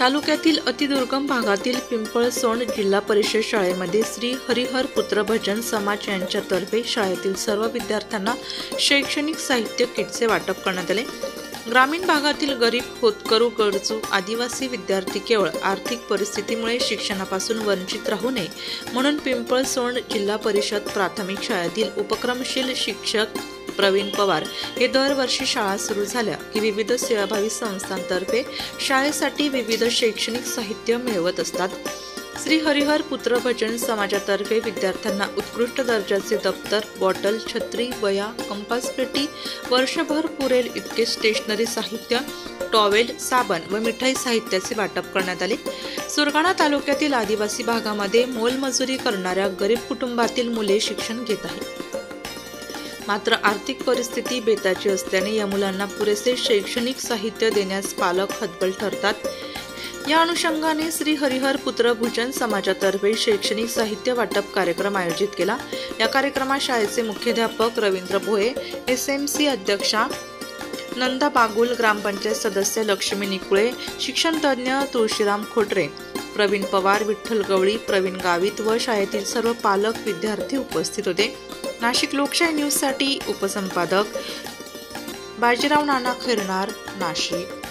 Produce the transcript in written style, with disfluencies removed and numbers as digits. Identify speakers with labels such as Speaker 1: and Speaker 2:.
Speaker 1: तालुक्यातील अतिदुर्गम भागातील पिंपळसोंड जिल्हा परिषद शाळेमध्ये श्री हरिहर पुत्र भजन समाज यांच्यातर्फे शाळेतील सर्व विद्यार्थ्यांना शैक्षणिक साहित्य किटचे वाटप करण्यात आले। ग्रामीण भागातील गरीब, होतकरू, गरजू, आदिवासी विद्यार्थी केवळ आर्थिक परिस्थितीमुळे शिक्षणापासून वंचित राहू नये म्हणून पिंपळसोंड जिल्हा परिषद प्राथमिक शाळेतील उपक्रमशील शिक्षक प्रवीण पवार हे दरवर्षी शाळा सुरू झाल्या की विविध सेवाभावी संस्थांतर्फे शाळेसाठी विविध शैक्षणिक साहित्य मिळवत असतात। श्री हरिहर पुत्र भजन समाजातर्फे विद्यार्थ्यांना उत्कृष्ट दर्जाचे दप्तर, बॉटल, छत्री, वह्या, कंपास पेटी, वर्षभर पुरेल इतके स्टेशनरी साहित्य, टॉवेल, साबण व मिठाई साहित्याचे वाटप करण्यात आले। सुरगाणा तालुक्यातील आदिवासी भागामध्ये मोलमजुरी करणाऱ्या गरीब कुटुंबातील मुले शिक्षण घेत आहेत, मात्र आर्थिक परिस्थिती बेताची असल्याने या मुलांना पुरेसे शैक्षणिक साहित्य देण्यास पालक हतबल ठरतात। या अनुषंगाने श्री हरिहर पुत्र भजन समाजातर्फे शैक्षणिक साहित्य वाटप कार्यक्रम आयोजित केला। या कार्यक्रमात शाळेचे मुख्याध्यापक रवींद्र भोये, SMC अध्यक्षा नंदा बागुल, ग्रामपंचायत सदस्य लक्ष्मी निकुळे, शिक्षण तज्ञ तुळशीराम खोटरे, प्रवीण पवार, विठ्ठल गवळी, प्रवीण गावित व शाळेतील सर्व पालक विद्यार्थी उपस्थित होते। नाशिक लोकशाही न्यूज साठी उपसंपादक बाजीराव नाना खैरनार, नाशिक।